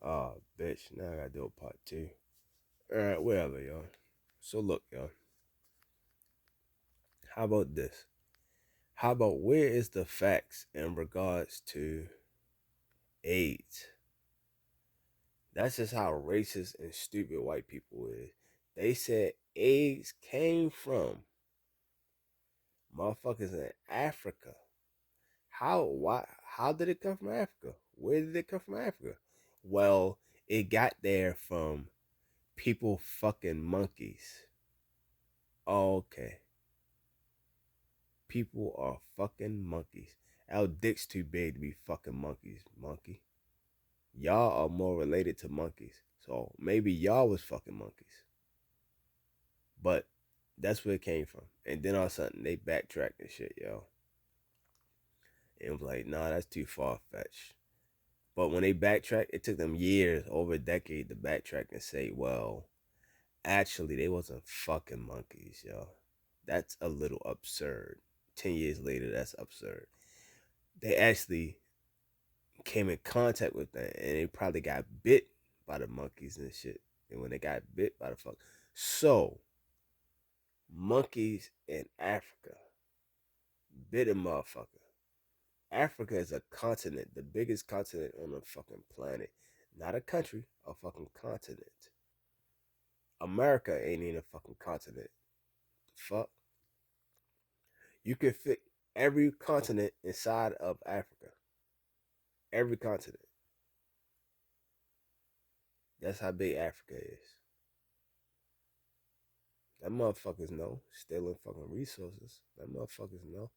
Oh, bitch. Now I gotta do a part 2. Alright, whatever, y'all. So look, y'all. How about this? How about where is the facts in regards to AIDS? That's just how racist and stupid white people is. They said AIDS came from motherfuckers in Africa. How did it come from Africa? Where did it come from Africa? Well, it got there from people fucking monkeys. Okay. People are fucking monkeys. Our dick's too big to be fucking monkeys, monkey. Y'all are more related to monkeys. So maybe y'all was fucking monkeys. But that's where it came from. And then all of a sudden they backtracked and shit, yo. And was like, nah, that's too far fetched. But when they backtracked, it took them years, over a decade, to backtrack and say, well, actually, they wasn't fucking monkeys, yo. That's a little absurd. 10 years later, that's absurd. They actually came in contact with them, and they probably got bit by the monkeys and shit. And when they got bit by the fuck, so monkeys in Africa bit a motherfucker. Africa is a continent, the biggest continent on the fucking planet. Not a country, a fucking continent. America ain't even a fucking continent. Fuck. You can fit every continent inside of Africa. Every continent. That's how big Africa is. That motherfuckers know. Stealing fucking resources. That motherfuckers know.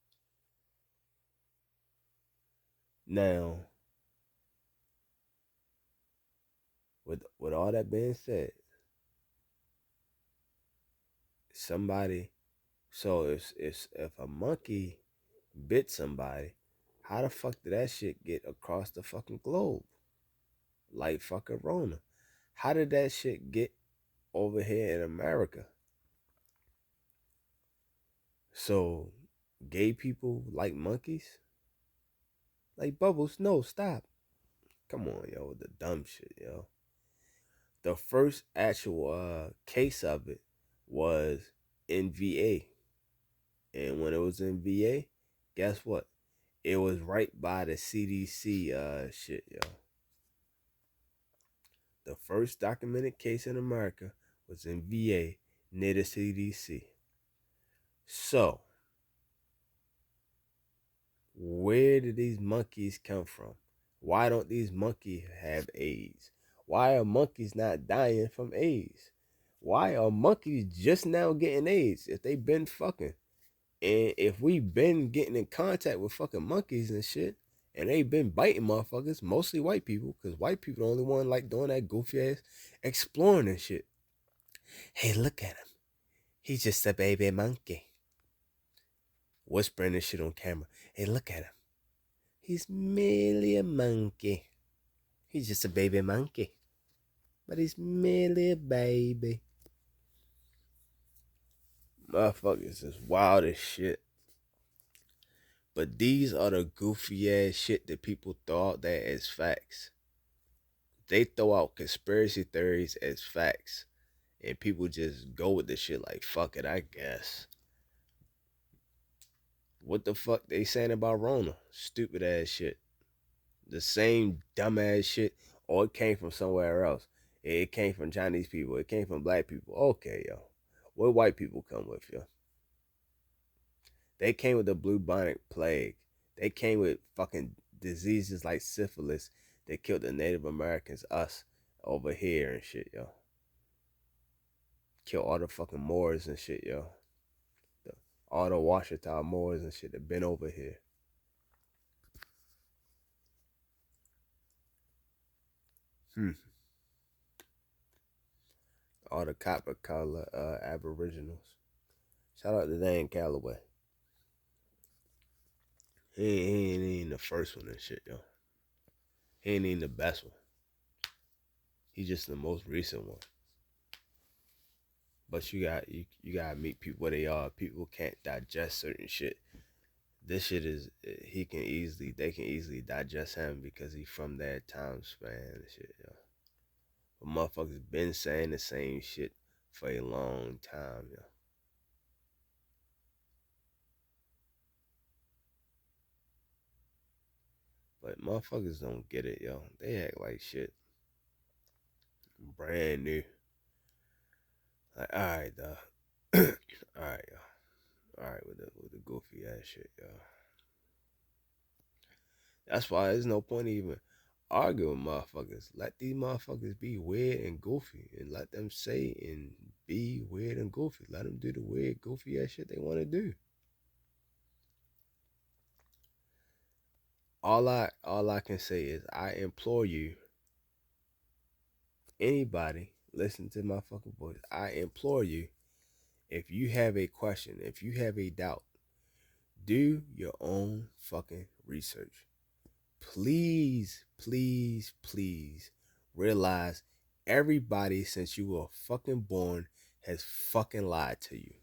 Now, with all that being said, somebody so if a monkey bit somebody, how the fuck did that shit get across the fucking globe? Like fucking Rona. How did that shit get over here in America? So gay people like monkeys? Like Bubbles, no, stop. Come on, yo, with the dumb shit, yo. The first actual case of it was in VA. And when it was in VA, guess what? It was right by the CDC shit, yo. The first documented case in America was in VA near the CDC. So, where did these monkeys come from? Why don't these monkeys have AIDS? Why are monkeys not dying from AIDS? Why are monkeys just now getting AIDS if they been fucking? And if we been getting in contact with fucking monkeys and shit, and they been biting motherfuckers, mostly white people, because white people the only one like doing that goofy ass exploring and shit. Hey, look at him. He's just a baby monkey. Whispering this shit on camera. Hey, look at him. He's merely a monkey. He's just a baby monkey. But he's merely a baby. Motherfuckers is wild as shit. But these are the goofy ass shit that people throw out there as facts. They throw out conspiracy theories as facts. And people just go with the shit like, fuck it, I guess. What the fuck they saying about Rona? Stupid ass shit. The same dumbass shit, or it came from somewhere else. It came from Chinese people. It came from black people. Okay, yo. What white people come with, yo? They came with the bubonic plague. They came with fucking diseases like syphilis that killed the Native Americans, us, over here and shit, yo. Kill all the fucking Moors and shit, yo. All the Washita Moors and shit that been over here. All the copper color aboriginals. Shout out to Dan Calloway. He ain't even the first one and shit, yo. He ain't even the best one. He's just the most recent one. But you gotta meet people where they are. People can't digest certain shit. This shit is they can easily digest him because he's from that time span and shit, yo. But motherfuckers been saying the same shit for a long time, yo. But motherfuckers don't get it, yo. They act like shit. Brand new. Like, alright, dog. Alright, yo. Alright with the goofy ass shit, yo. That's why there's no point even arguing with motherfuckers. Let these motherfuckers be weird and goofy and let them say and be weird and goofy. Let them do the weird, goofy ass shit they want to do. All I can say is I implore you, anybody listen to my fucking voice. I implore you, if you have a question, if you have a doubt, do your own fucking research. Please, please, please realize everybody since you were fucking born has fucking lied to you.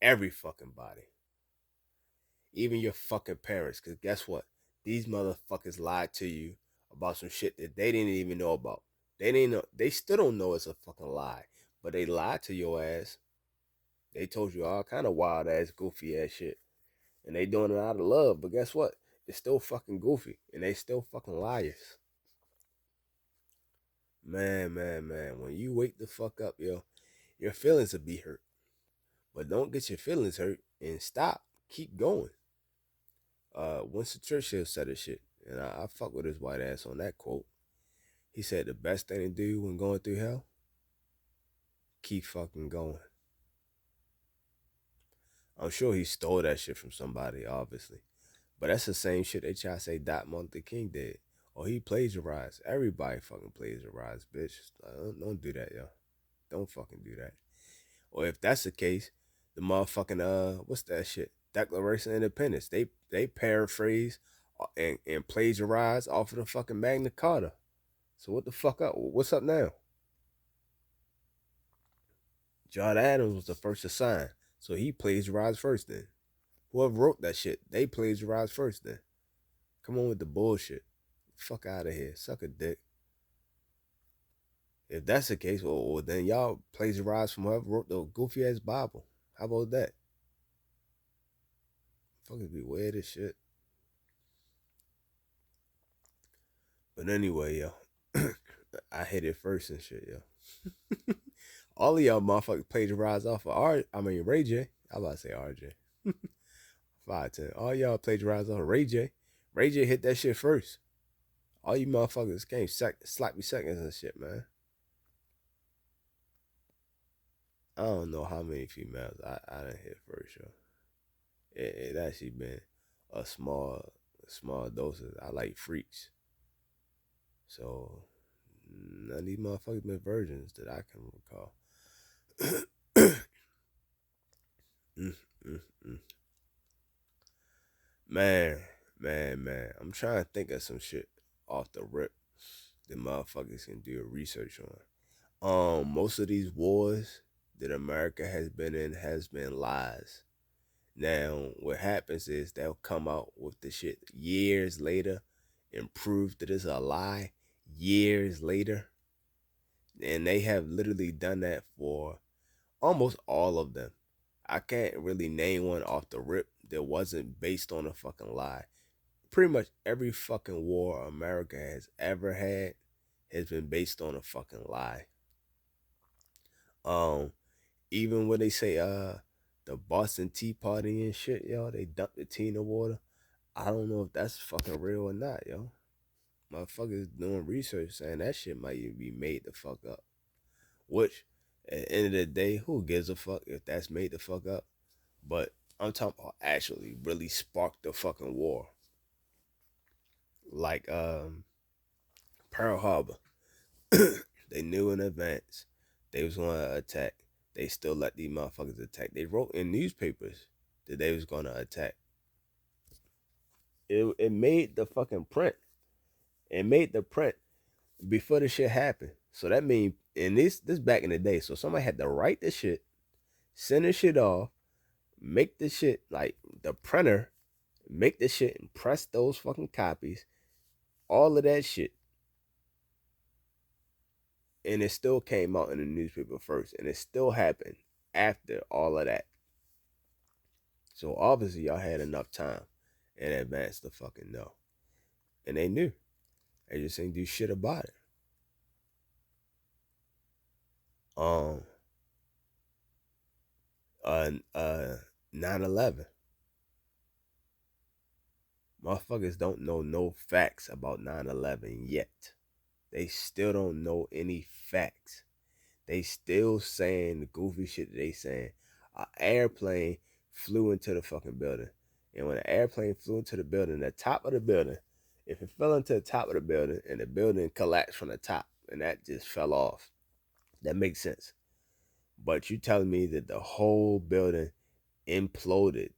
Every fucking body. Even your fucking parents. Because guess what? These motherfuckers lied to you about some shit that they didn't even know about. They didn't know. They still don't know it's a fucking lie. But they lied to your ass. They told you all kind of wild ass, goofy ass shit. And they doing it out of love. But guess what? It's still fucking goofy. And they still fucking liars. Man, man, man. When you wake the fuck up, yo, your feelings will be hurt. But don't get your feelings hurt and stop. Keep going. Winston Churchill said this shit. And I fuck with his white ass on that quote. He said the best thing to do when going through hell, keep fucking going. I'm sure he stole that shit from somebody, obviously. But that's the same shit they try to say Dot Luther King did. Or he plagiarized. Everybody fucking plagiarized, bitch. Don't do that, yo. Don't fucking do that. Or if that's the case, the motherfucking what's that shit? Declaration of Independence. They paraphrase and plagiarize off of the fucking Magna Carta. So what the fuck up? What's up now? John Adams was the first to sign, so he plagiarized first. Then whoever wrote that shit, they plagiarized first. Then come on with the bullshit. Fuck out of here. Suck a dick. If that's the case, well then y'all plagiarize from whoever wrote the goofy ass Bible. How about that? Fuckers be weird as shit. But anyway, yo, I hit it first and shit, yo. All of y'all motherfuckers plagiarized off of Ray J. I was about to say RJ. 5'10". All y'all plagiarized off of Ray J. Ray J hit that shit first. All you motherfuckers came sloppy seconds and shit, man. I don't know how many females I done hit first, yo. It actually been a small doses. I like freaks. So none of these motherfuckers been virgins that I can recall. mm, mm, mm. Man, man. I'm trying to think of some shit off the rip that motherfuckers can do research on. Most of these wars that America has been in has been lies. Now, what happens is they'll come out with the shit years later and prove that it's a lie years later. And they have literally done that for almost all of them. I can't really name one off the rip that wasn't based on a fucking lie. Pretty much every fucking war America has ever had has been based on a fucking lie. Um, Even when they say the Boston Tea Party and shit, yo, they dumped the tea in the water. I don't know if that's fucking real or not, yo. Motherfuckers doing research saying that shit might even be made the fuck up. Which, at the end of the day, who gives a fuck if that's made the fuck up? But I'm talking about actually really sparked the fucking war. Like Pearl Harbor. They knew in advance they was gonna attack. They still let these motherfuckers attack. They wrote in newspapers that they was gonna attack. It made the fucking print. It made the print before the shit happened. So that means, and this back in the day. So somebody had to write the shit, send the shit off, make the shit like the printer, make the shit and press those fucking copies, all of that shit. And it still came out in the newspaper first, and it still happened after all of that. So obviously y'all had enough time in advance to fucking know. And they knew. They just ain't do shit about it. Um uh uh 9/11. Motherfuckers don't know no facts about 9/11 yet. They still don't know any facts. They still saying the goofy shit that they saying. An airplane flew into the fucking building. And when an airplane flew into the building, the top of the building, if it fell into the top of the building and the building collapsed from the top and that just fell off, that makes sense. But you telling me that the whole building imploded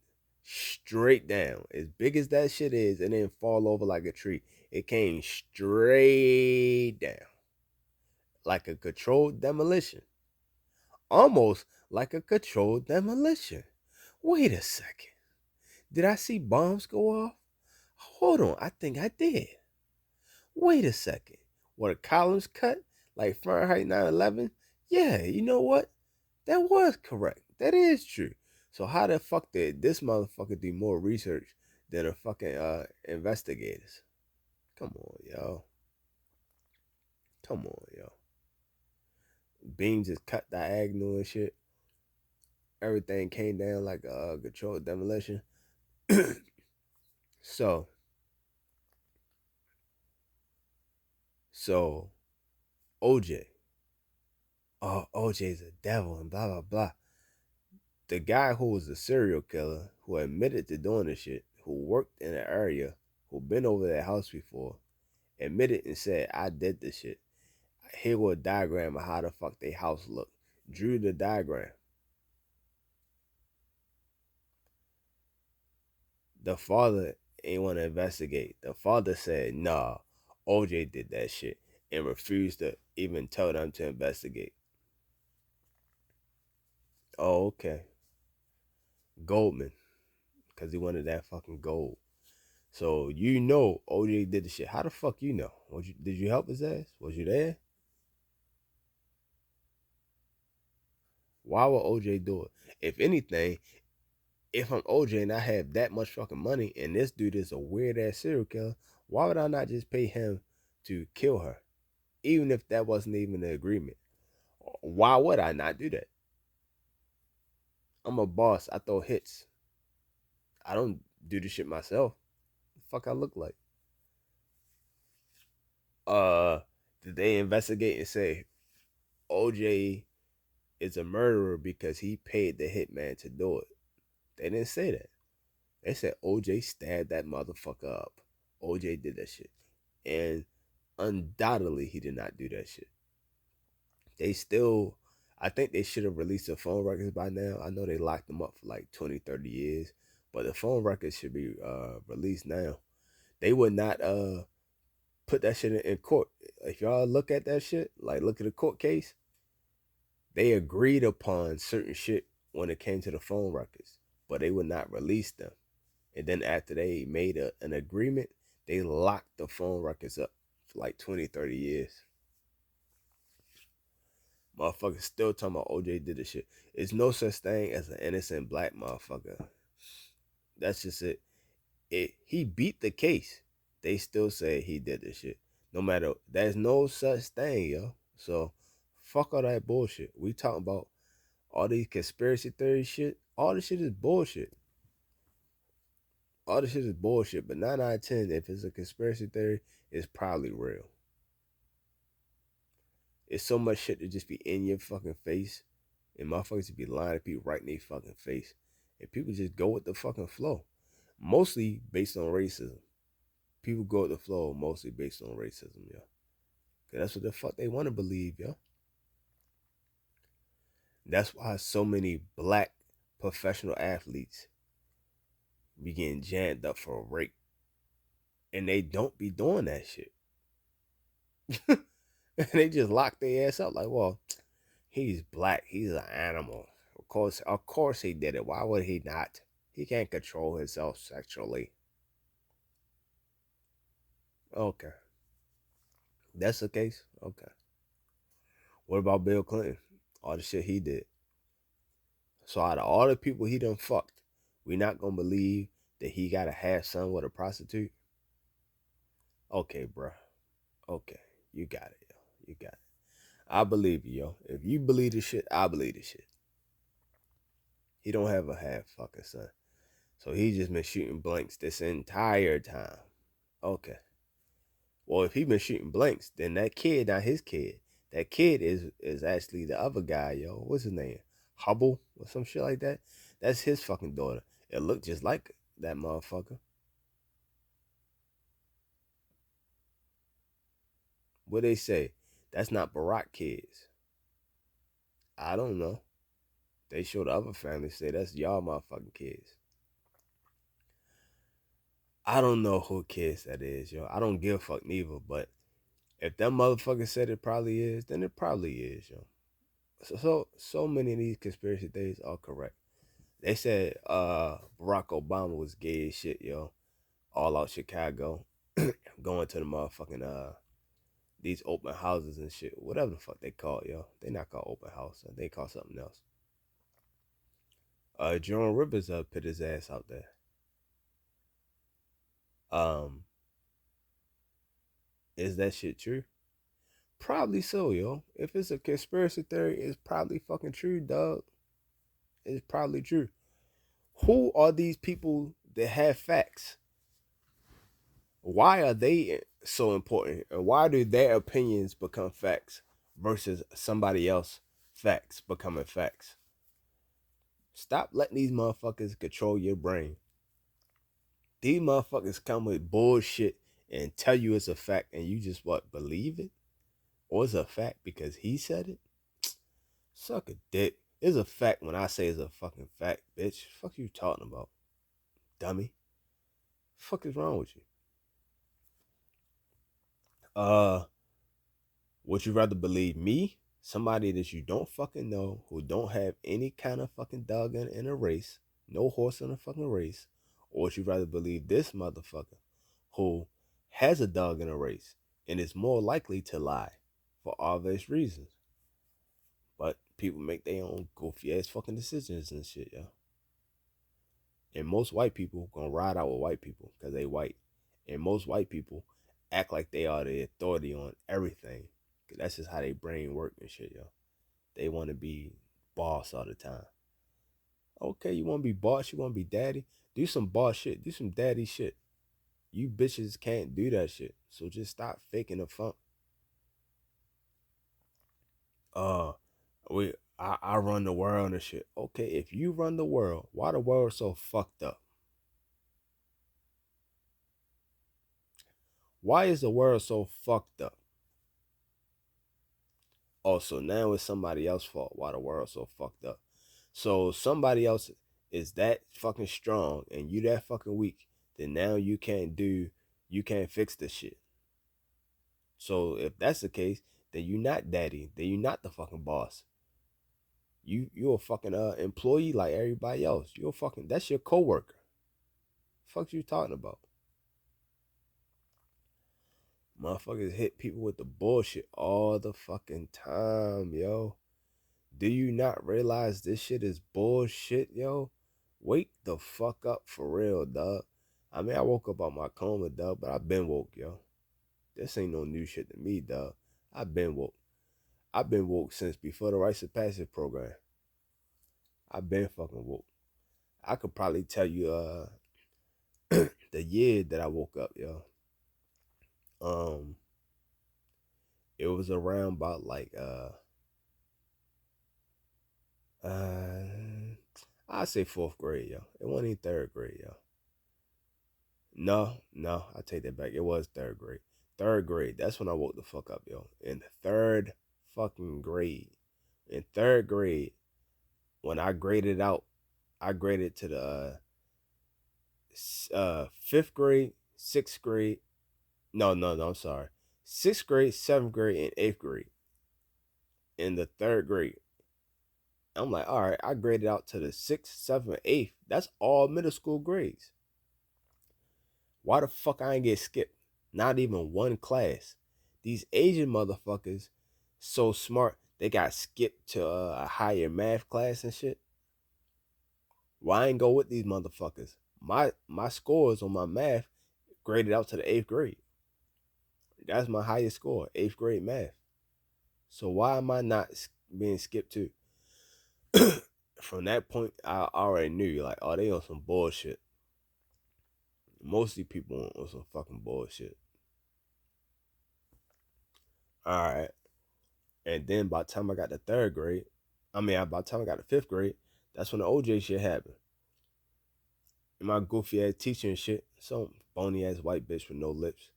straight down, as big as that shit is, and then fall over like a tree. It came straight down like a controlled demolition. Almost like a controlled demolition. Wait a second. Did I see bombs go off? Hold on, I think I did. Wait a second. Were the columns cut like Fahrenheit 9/11? Yeah, you know what? That was correct. That is true. So how the fuck did this motherfucker do more research than the fucking investigators? Come on, yo. Come on, yo. Beams is cut diagonal and shit. Everything came down like a controlled demolition. so, so OJ. Oh, OJ's a devil and blah blah blah. The guy who was a serial killer, who admitted to doing the shit, who worked in the area, who been over that house before, admitted and said, I did this shit. Here was a diagram of how the fuck they house looked. Drew the diagram. The father ain't want to investigate. The father said, nah, OJ did that shit and refused to even tell them to investigate. Oh, okay. Goldman, because he wanted that fucking gold. So you know OJ did the shit. How the fuck you know? Did you help his ass? Was you there? Why would OJ do it? If anything, if I'm OJ and I have that much fucking money and this dude is a weird ass serial killer, why would I not just pay him to kill her? Even if that wasn't even the agreement. Why would I not do that? I'm a boss. I throw hits. I don't do the shit myself. The fuck I look like? Uh did they investigate and say OJ is a murderer because he paid the hitman to do it? They didn't say that. They said OJ stabbed that motherfucker up. OJ did that shit. And undoubtedly he did not do that shit. They still, I think they should have released the phone records by now. I know they locked them up for like 20, 30 years, but the phone records should be released now. They would not put that shit in court. If y'all look at that shit, like look at the court case, they agreed upon certain shit when it came to the phone records, but they would not release them. And then after they made an agreement, they locked the phone records up for like 20, 30 years. Motherfuckers still talking about OJ did this shit. It's no such thing as an innocent black motherfucker. That's just it. He beat the case. They still say he did this shit. No matter, there's no such thing, yo. So fuck all that bullshit. We talking about all these conspiracy theory shit. All this shit is bullshit. All this shit is bullshit. But 9 out of 10, if it's a conspiracy theory, it's probably real. It's so much shit to just be in your fucking face. And motherfuckers be lying to people right in their fucking face. And people just go with the fucking flow. Mostly based on racism. People go with the flow mostly based on racism, yo. Cause that's what the fuck they want to believe, yo. That's why so many black professional athletes be getting jammed up for a rape. And they don't be doing that shit. And they just lock their ass up like, well, he's black. He's an animal. Of course he did it. Why would he not? He can't control himself sexually. Okay. That's the case? Okay. What about Bill Clinton? All the shit he did. So out of all the people he done fucked, we not gonna believe that he got a half son with a prostitute? Okay, bro. Okay. You got it, yo. You got it. I believe you, yo. If you believe this shit, I believe this shit. He don't have a half fucking son. So he just been shooting blanks this entire time. Okay. Well, if he been shooting blanks, then that kid not his kid. That kid is actually the other guy, yo. What's his name? Hubble or some shit like that. That's his fucking daughter. It looked just like that motherfucker. What they say? That's not Barack kids. I don't know. They show the other family say that's y'all motherfucking kids. I don't know who kids that is, yo. I don't give a fuck neither, but if that motherfucker said it probably is, then it probably is, yo. So many of these conspiracy theories are correct. They said Barack Obama was gay as shit, yo. All out Chicago. Going to the motherfucking these open houses and shit. Whatever the fuck they call it, yo. They not called open house. They call something else. Jerome Rivers put his ass out there. Um, is that shit true? Probably so, yo. If it's a conspiracy theory, it's probably fucking true, dog. It's probably true. Who are these people that have facts? Why are they so important? And why do their opinions become facts versus somebody else facts becoming facts? Stop letting these motherfuckers control your brain. These motherfuckers come with bullshit and tell you it's a fact and you just what, believe it? Or it's a fact because he said it? Suck a dick. It's a fact when I say it's a fucking fact, bitch. Fuck you talking about, dummy. Fuck is wrong with you? Uh, would you rather believe me, somebody that you don't fucking know, who don't have any kind of fucking dog in a race, no horse in a fucking race, or would you rather believe this motherfucker who has a dog in a race and is more likely to lie for obvious reasons? But people make their own goofy ass fucking decisions and shit, yo. And most white people gonna ride out with white people because they white. And most white people act like they are the authority on everything. Cause that's just how they brain work and shit, yo. They want to be boss all the time. Okay, you want to be boss, you want to be daddy? Do some boss shit. Do some daddy shit. You bitches can't do that shit. So just stop faking the funk. Uh, I run the world and shit. Okay, if you run the world, why the world so fucked up? Why is the world so fucked up? Oh, so now it's somebody else's fault why the world's so fucked up. So somebody else is that fucking strong and you that fucking weak, then now you can't fix this shit. So if that's the case, then you not daddy, then you not the fucking boss. You a fucking employee like everybody else. You a fucking that's your coworker. Fuck you talking about? Motherfuckers hit people with the bullshit all the fucking time, yo. Do you not realize this shit is bullshit, yo? Wake the fuck up for real, dog. I mean, I woke up out my coma, dog, but I've been woke, yo. This ain't no new shit to me, dog. I've been woke. I've been woke since before the Rites of Passage program. I've been fucking woke. I could probably tell you the year that I woke up, yo. Um, it was around about like uh I say fourth grade, yo. It wasn't even third grade, yo. No, I take that back. It was third grade. Third grade. That's when I woke the fuck up, yo. In the third fucking grade. In third grade, when I graded out, I graded to the fifth grade, sixth grade. No, I'm sorry. Sixth grade, seventh grade, and eighth grade. In the third grade. I'm like, all right, I graded out to the sixth, seventh, eighth. That's all middle school grades. Why the fuck I ain't get skipped? Not even one class. These Asian motherfuckers so smart they got skipped to a higher math class and shit. Well, I ain't go with these motherfuckers. My scores on my math graded out to the 8th grade. That's my highest score, 8th grade math. So why am I not being skipped to? From that point, I already knew, like, oh, they on some bullshit. Mostly people on some fucking bullshit. All right. And then by the time I got to 3rd grade, by the time I got to 5th grade, that's when the OJ shit happened. And my goofy ass teacher and shit, some bony ass white bitch with no lips,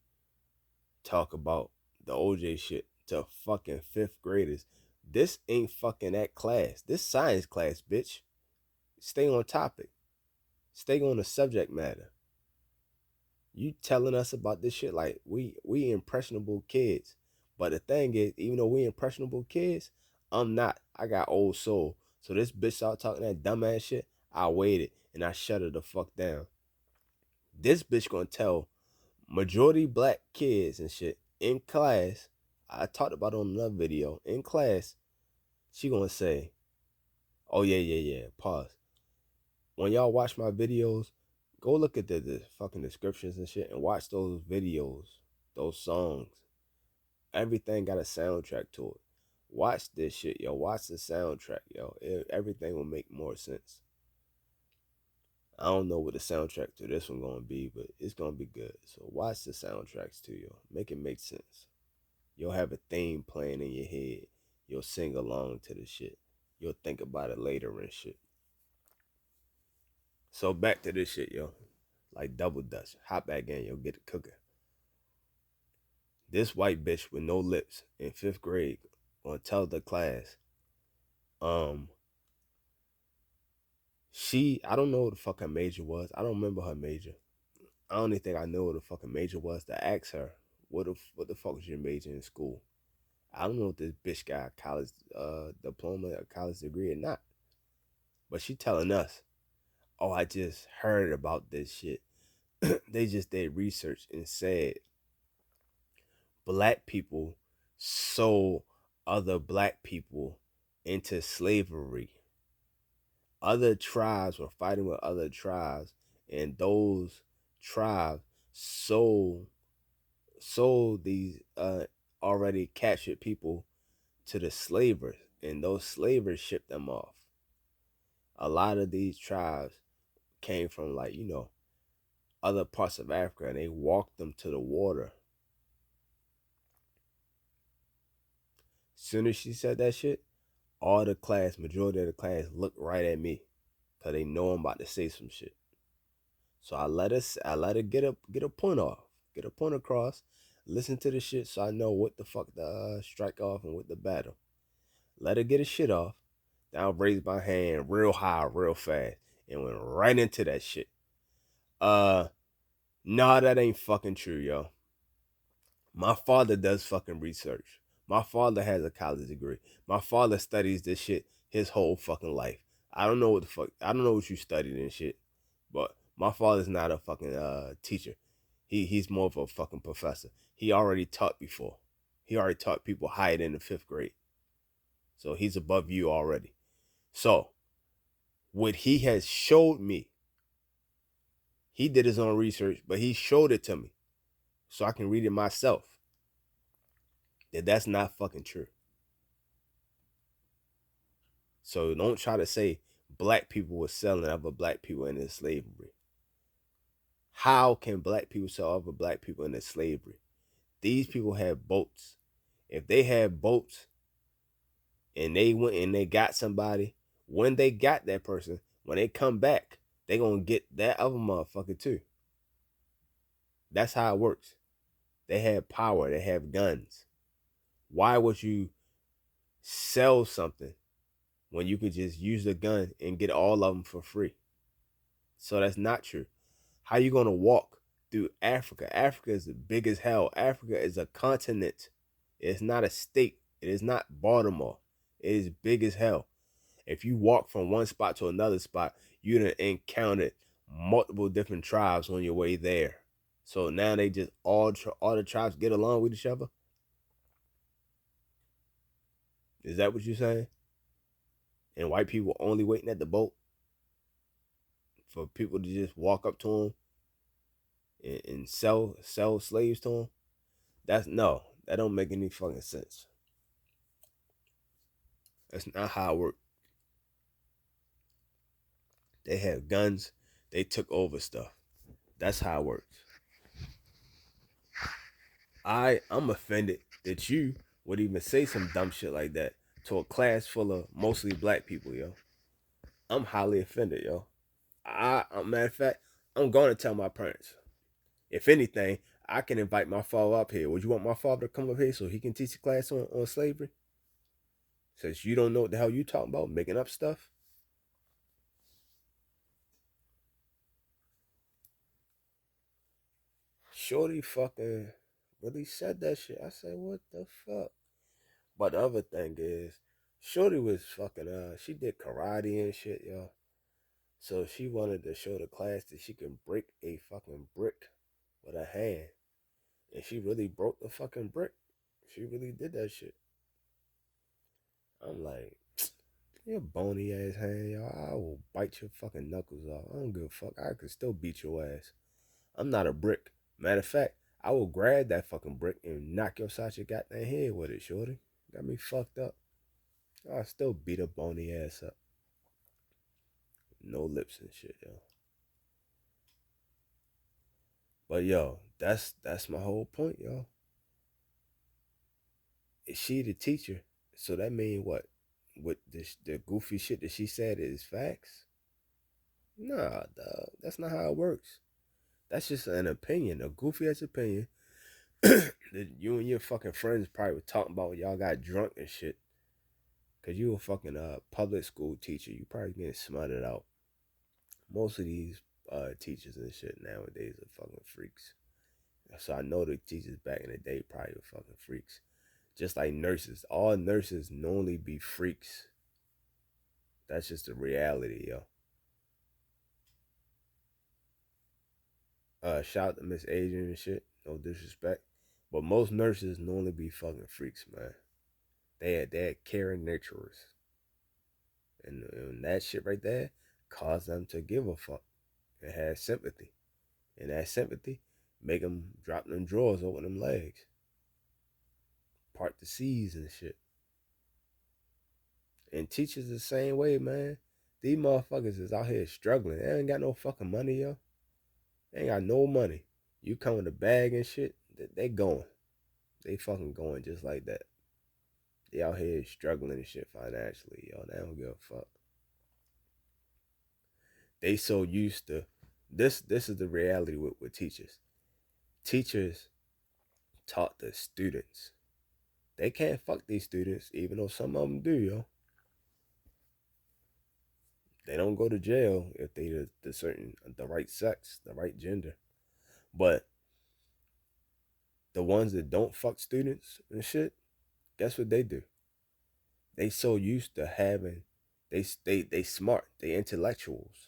talk about the OJ shit to fucking 5th graders. This ain't fucking that class. This science class, bitch. Stay on topic. Stay on the subject matter. You telling us about this shit like we impressionable kids. But the thing is, even though we impressionable kids, I'm not. I got old soul. So this bitch started talking that dumbass shit. I waited and I shut her the fuck down. This bitch gonna tell majority black kids and shit in class. I talked about it on another video. In class, she gonna say, "Oh yeah. Pause. When y'all watch my videos, go look at the fucking descriptions and shit and watch those videos, those songs. Everything got a soundtrack to it. Watch this shit, yo. Watch the soundtrack, yo. Everything will make more sense. I don't know what the soundtrack to this one gonna be, but it's gonna be good. So watch the soundtracks too, yo. Make it make sense. You'll have a theme playing in your head. You'll sing along to the shit. You'll think about it later and shit. So back to this shit, yo. Like double dutch. Hop back in, yo. Get it cooking. This white bitch with no lips in 5th grade gonna tell the class, I don't know what the fuck her major was. I don't remember her major. I don't even think I know what the fucking major was to ask her, what the fuck was your major in school? I don't know if this bitch got a college diploma, a college degree or not. But she telling us, oh, I just heard about this shit. They just did research and said black people sold other black people into slavery. Other tribes were fighting with other tribes, and those tribes sold these already captured people to the slavers, and those slavers shipped them off. A lot of these tribes came from, like, other parts of Africa, and they walked them to the water. Soon as she said that shit, all the class, majority of the class, looked right at me, cause they know I'm about to say some shit. So I let her get a point off, get a point across, listen to the shit, so I know what the fuck to strike off and what to battle. Let her get a shit off. Then I raised my hand real high, real fast, and went right into that shit. Nah, that ain't fucking true, yo. My father does fucking research. My father has a college degree. My father studies this shit his whole fucking life. I don't know what you studied and shit, but my father's not a fucking teacher. He's more of a fucking professor. He already taught before. He already taught people higher than the 5th grade. So he's above you already. So what he has showed me, he did his own research, but he showed it to me so I can read it myself. That's not fucking true. So don't try to say black people were selling other black people into slavery. How can black people sell other black people into slavery? These people have boats. If they have boats and they went and they got somebody, when they got that person, when they come back, they gonna get that other motherfucker too. That's how it works. They have power. They have guns. Why would you sell something when you could just use the gun and get all of them for free? So that's not true. How you gonna walk through Africa? Africa is big as hell. Africa is a continent. It's not a state. It is not Baltimore. It is big as hell. If you walk from one spot to another spot, you'd have encountered multiple different tribes on your way there. So now they just all the tribes get along with each other. Is that what you're saying? And white people only waiting at the boat for people to just walk up to them and sell slaves to them? That's no, that don't make any fucking sense. That's not how it works. They have guns. They took over stuff. That's how it works. I'm offended that you would even say some dumb shit like that to a class full of mostly black people, yo. I'm highly offended, yo. Matter of fact, I'm going to tell my parents. If anything, I can invite my father up here. Would you want my father to come up here so he can teach a class on slavery? Since you don't know what the hell you talking about, making up stuff. Shorty fucking really said that shit. I said, what the fuck? But the other thing is, Shorty was fucking she did karate and shit, yo. So she wanted to show the class that she can break a fucking brick with her hand. And she really broke the fucking brick. She really did that shit. I'm like, your bony ass hand, yo. I will bite your fucking knuckles off. I don't give a fuck. I could still beat your ass. I'm not a brick. Matter of fact, I will grab that fucking brick and knock your side your goddamn head with it, shorty. Got me fucked up. I still beat a bony ass up. No lips and shit, yo. But yo, that's my whole point, yo. Is she the teacher? So that mean what? What the goofy shit that she said is facts? Nah, dog. That's not how it works. That's just an opinion, a goofy ass opinion that you and your fucking friends probably were talking about when y'all got drunk and shit. Cause you a fucking public school teacher. You probably getting smarted out. Most of these teachers and shit nowadays are fucking freaks. So I know the teachers back in the day probably were fucking freaks. Just like nurses. All nurses normally be freaks. That's just the reality, yo. Shout out to Miss Adrian and shit. No disrespect. But most nurses normally be fucking freaks, man. They had caring naturers. And that shit right there caused them to give a fuck and have sympathy. And that sympathy make them drop them drawers over them legs. Part the C's and shit. And teachers the same way, man. These motherfuckers is out here struggling. They ain't got no fucking money, yo. They ain't got no money. You come with a bag and shit, they going. They fucking going just like that. They out here struggling and shit financially, yo. They don't give a fuck. They so used to this is the reality with teachers. Teachers taught the students. They can't fuck these students, even though some of them do, yo. They don't go to jail if they the right sex, the right gender. But the ones that don't fuck students and shit, guess what they do? They so used to having they smart, they intellectuals,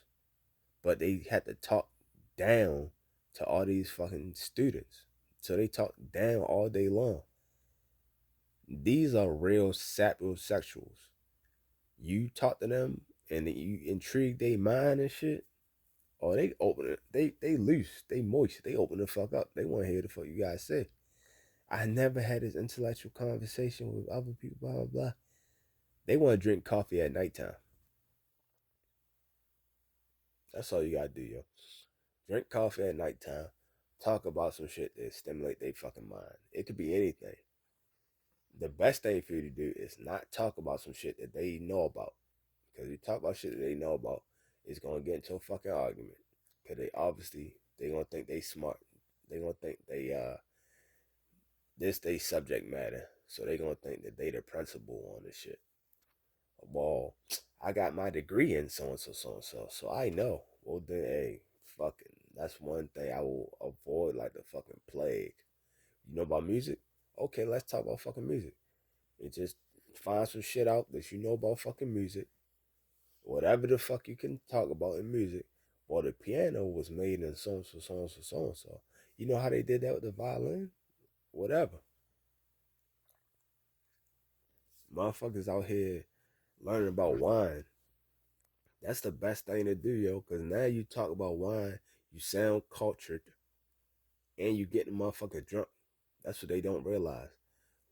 but they had to talk down to all these fucking students. So they talk down all day long. These are real sapiosexuals. You talk to them and you intrigue their mind and shit. Oh, they open it. They loose. They moist. They open the fuck up. They want to hear the fuck you guys say. I never had this intellectual conversation with other people. Blah blah blah. They want to drink coffee at nighttime. That's all you gotta do, yo. Drink coffee at nighttime. Talk about some shit that stimulate their fucking mind. It could be anything. The best thing for you to do is not talk about some shit that they know about. Because you talk about shit that they know about, it's gonna get into a fucking argument. Because they gonna think they smart. They gonna think they subject matter. So they gonna think that they the principal on this shit. Well, I got my degree in so and so so and so, so I know. Well then, hey, fucking, that's one thing I will avoid like the fucking plague. You know about music? Okay, let's talk about fucking music. And just find some shit out that you know about fucking music. Whatever the fuck you can talk about in music. Well, the piano was made in so and so so and so so and so. You know how they did that with the violin? Whatever. Motherfuckers out here learning about wine. That's the best thing to do, yo, because now you talk about wine, you sound cultured, and you get the motherfucker drunk. That's what they don't realize.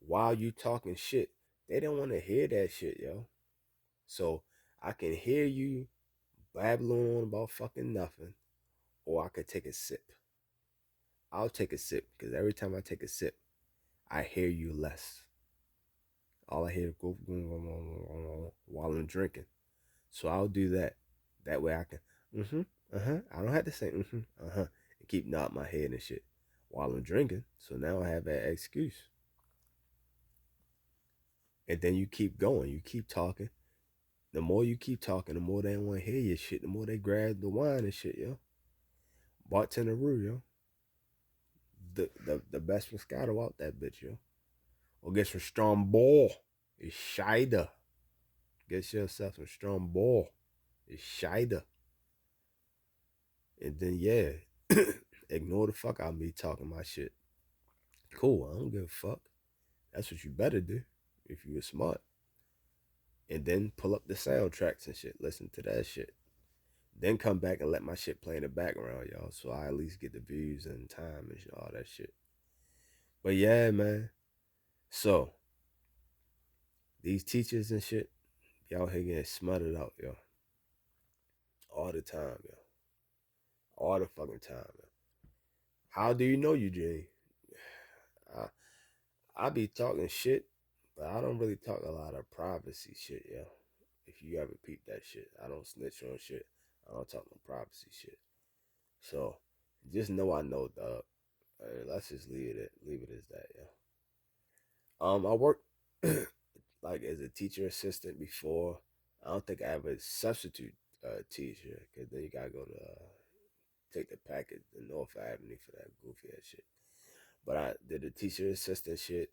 While you talking shit, they don't want to hear that shit, yo. So I can hear you babbling on about fucking nothing, or I could take a sip. I'll take a sip because every time I take a sip, I hear you less. All I hear is go while I'm drinking. So I'll do that. That way I can, I don't have to say, and keep nodding my head and shit while I'm drinking. So now I have that excuse. And then you keep going. You keep talking. The more you keep talking, the more they want to hear your shit. The more they grab the wine and shit, yo. Bartender Roo, yo. The best Moscato out that bitch, yo. Or get some strong ball. It's Shida. Get yourself some strong ball. It's Shida. And then, yeah, ignore the fuck out of me talking my shit. Cool, I don't give a fuck. That's what you better do if you were smart. And then pull up the soundtracks and shit. Listen to that shit. Then come back and let my shit play in the background, y'all. So I at least get the views and time and all that shit. But yeah, man. So, these teachers and shit, y'all here getting smothered out, yo. All the time, yo. All the fucking time, yo. How do you know, Eugene? I, I be talking shit, but I don't really talk a lot of privacy shit, yo. If you ever peep that shit, I don't snitch on shit. I don't talk no privacy shit. So just know I know, dog. Let's just leave it as that, yeah. I worked like as a teacher assistant before. I don't think I ever substitute teacher because then you gotta go to take the packet to North Avenue for that goofy ass shit. But I did the teacher assistant shit.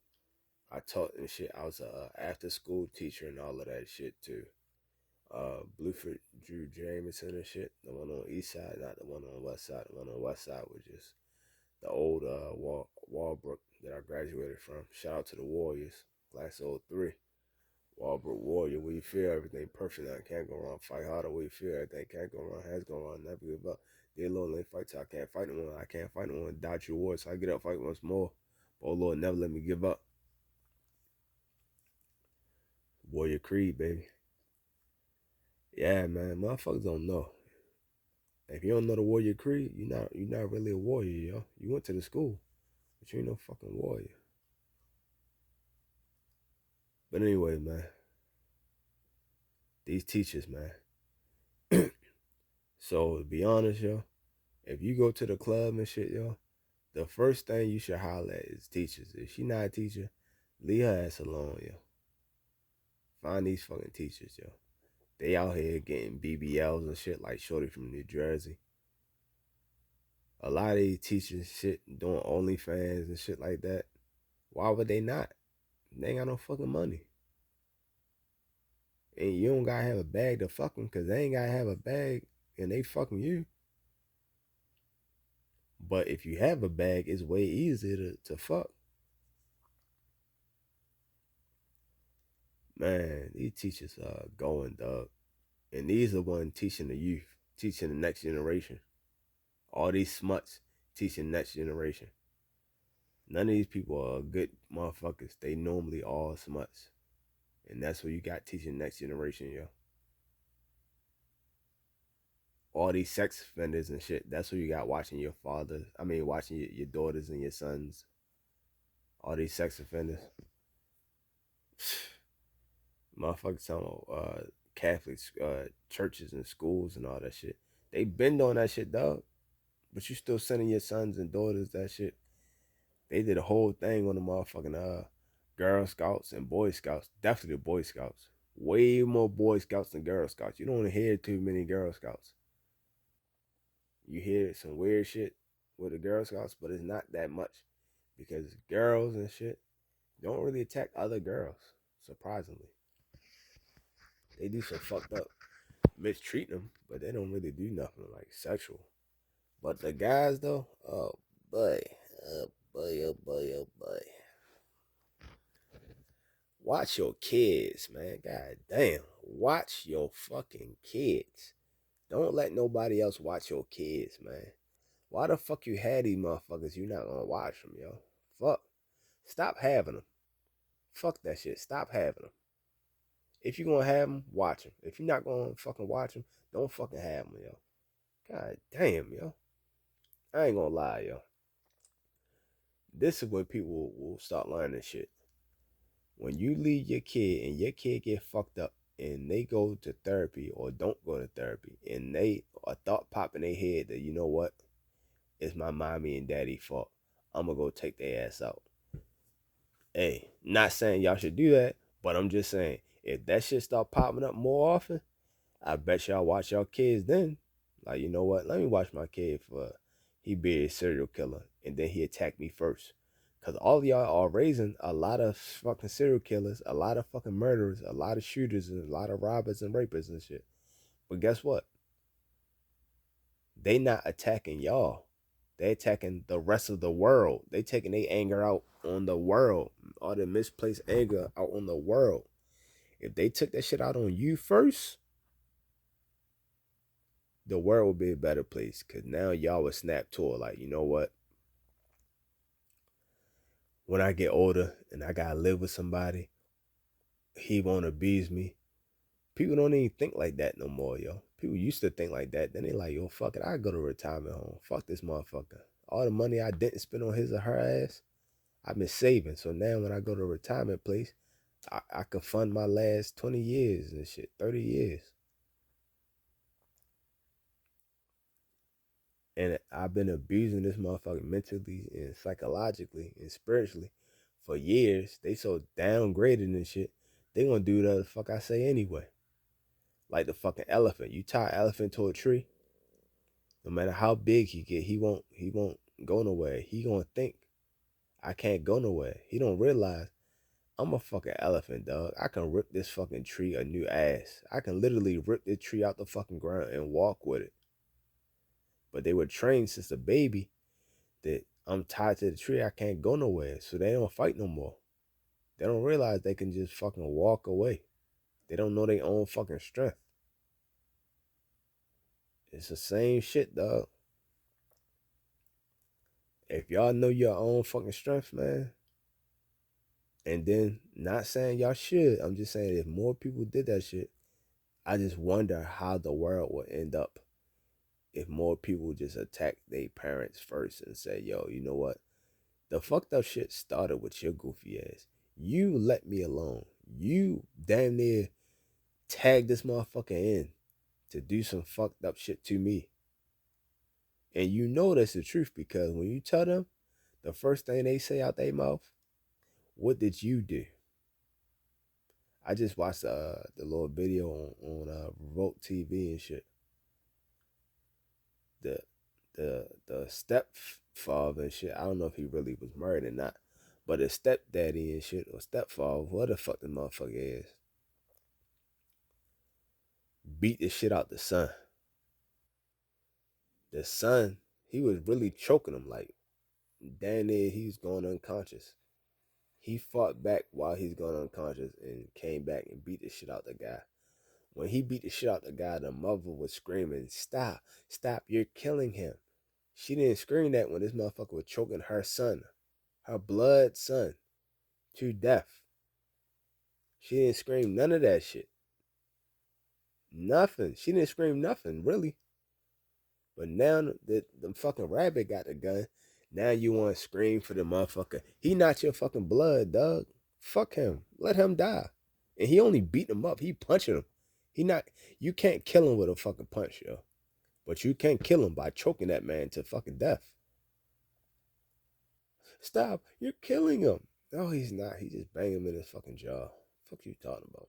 I taught and shit. I was a after school teacher and all of that shit too. Blueford Drew Jameson and shit. The one on the east side, not the one on the west side. The one on the west side was just the old Walbrook that I graduated from. Shout out to the Warriors, class of '03. Walbrook Warrior, where you feel everything perfect, now can't go wrong. Fight harder, where you feel everything can't go wrong. Has gone wrong, never give up. Dear Lord, let me fight till I can't fight no one. I can't fight no one. Dodge your war, so I get up, fight once more. But oh Lord, never let me give up. Warrior Creed, baby. Yeah, man, motherfuckers don't know. If you don't know the Warrior Creed, you're not really a warrior, yo. You went to the school, but you ain't no fucking warrior. But anyway, man, these teachers, man. So to be honest, yo, if you go to the club and shit, yo, the first thing you should holler at is teachers. If she not a teacher, leave her ass alone, yo. Find these fucking teachers, yo. They out here getting BBLs and shit like Shorty from New Jersey. A lot of these teachers shit doing OnlyFans and shit like that. Why would they not? They ain't got no fucking money. And you don't gotta have a bag to fuck them because they ain't gotta have a bag and they fucking you. But if you have a bag, it's way easier to fuck. Man, these teachers are going, dog. And these are one teaching the youth, teaching the next generation. All these smuts teaching the next generation. None of these people are good motherfuckers. They normally all smuts. And that's what you got teaching the next generation, yo. All these sex offenders and shit. That's what you got watching your father. I mean, watching your daughters and your sons. All these sex offenders. Motherfuckers talking about Catholic churches and schools and all that shit. They been doing that shit, dog. But you still sending your sons and daughters that shit. They did a whole thing on the motherfucking Girl Scouts and Boy Scouts. Definitely the Boy Scouts. Way more Boy Scouts than Girl Scouts. You don't hear too many Girl Scouts. You hear some weird shit with the Girl Scouts, but it's not that much. Because girls and shit don't really attack other girls, surprisingly. They do some fucked up mistreat them, but they don't really do nothing like sexual. But the guys though, oh boy, oh boy, oh boy, oh boy. Watch your kids, man. God damn. Watch your fucking kids. Don't let nobody else watch your kids, man. Why the fuck you had these motherfuckers? You not gonna watch them, yo. Fuck. Stop having them. Fuck that shit. Stop having them. If you gonna have them, watch them. If you're not gonna fucking watch them, don't fucking have them, yo. God damn, yo. I ain't gonna lie, yo. This is where people will start learning shit. When you leave your kid and your kid get fucked up and they go to therapy or don't go to therapy and they a thought pop in their head that, you know what, it's my mommy and daddy fault, I'm gonna go take their ass out. Hey, not saying y'all should do that, but I'm just saying if that shit start popping up more often, I bet y'all watch y'all kids then. Like, you know what? Let me watch my kid for he be a serial killer and then he attacked me first. Cause all of y'all are raising a lot of fucking serial killers, a lot of fucking murderers, a lot of shooters, and a lot of robbers and rapists and shit. But guess what? They not attacking y'all. They attacking the rest of the world. They taking their anger out on the world. All the misplaced anger out on the world. If they took that shit out on you first, the world would be a better place. Cause now y'all would snap to it. Like, you know what? When I get older and I gotta live with somebody, he won't abuse me. People don't even think like that no more, yo. People used to think like that. Then they like, yo, fuck it. I go to retirement home. Fuck this motherfucker. All the money I didn't spend on his or her ass, I've been saving. So now when I go to a retirement place, I could fund my last 20 years and shit, 30 years. And I've been abusing this motherfucker mentally and psychologically and spiritually for years. They so downgraded and shit. They gonna do the fuck I say anyway. Like the fucking elephant. You tie an elephant to a tree, no matter how big he get, he won't go nowhere. He gonna think, I can't go nowhere. He don't realize I'm a fucking elephant, dog. I can rip this fucking tree a new ass. I can literally rip this tree out the fucking ground and walk with it. But they were trained since a baby that I'm tied to the tree. I can't go nowhere. So they don't fight no more. They don't realize they can just fucking walk away. They don't know their own fucking strength. It's the same shit, dog. If y'all know your own fucking strength, man, and then not saying y'all should, I'm just saying if more people did that shit, I just wonder how the world would end up if more people just attack their parents first and say, yo, you know what? The fucked up shit started with your goofy ass. You let me alone. You damn near tagged this motherfucker in to do some fucked up shit to me. And you know that's the truth because when you tell them, the first thing they say out their mouth, what did you do? I just watched the little video on Revolt TV and shit. The the stepfather and shit. I don't know if he really was married or not, but his stepdaddy and shit or stepfather, what the fuck the motherfucker is, beat the shit out the son. The son, he was really choking him like damn near he was going unconscious. He fought back while he's going unconscious and came back and beat the shit out the guy. When he beat the shit out the guy, the mother was screaming, "Stop, stop, you're killing him." She didn't scream that when this motherfucker was choking her son, her blood son, to death. She didn't scream none of that shit. Nothing. She didn't scream nothing, really. But now that the fucking rabbit got the gun, now you want to scream for the motherfucker. He not your fucking blood, dog. Fuck him. Let him die. And he only beat him up. He punching him. He not. You can't kill him with a fucking punch, yo. But you can kill him by choking that man to fucking death. Stop. You're killing him. No, he's not. He just banged him in his fucking jaw. Fuck you talking about?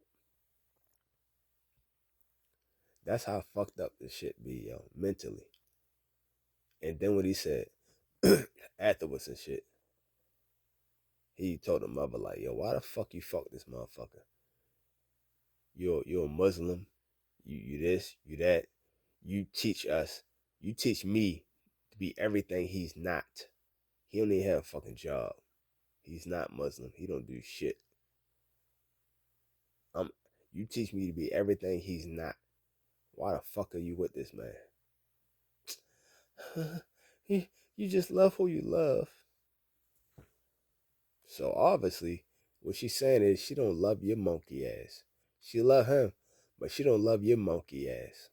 That's how fucked up this shit be, yo, mentally. And then what he said afterwards and shit, he told the mother like, yo, why the fuck you fuck this motherfucker? You're a Muslim. You this, you that. You teach us. You teach me to be everything he's not. He don't even have a fucking job. He's not Muslim. He don't do shit. You teach me to be everything he's not. Why the fuck are you with this man? You just love who you love. So obviously, what she's saying is she don't love your monkey ass. She love him, but she don't love your monkey ass.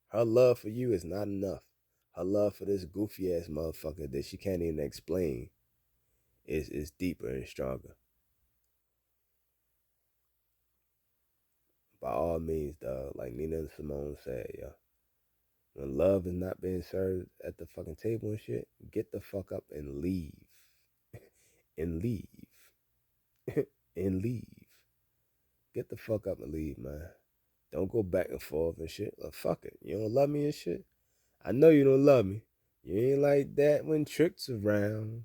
Her love for you is not enough. Her love for this goofy ass motherfucker that she can't even explain is deeper and stronger. By all means, dog, like Nina Simone said, yo. When love is not being served at the fucking table and shit, get the fuck up and leave. And leave. And leave. Get the fuck up and leave, man. Don't go back and forth and shit. Like, fuck it. You don't love me and shit? I know you don't love me. You ain't like that when Trick's around.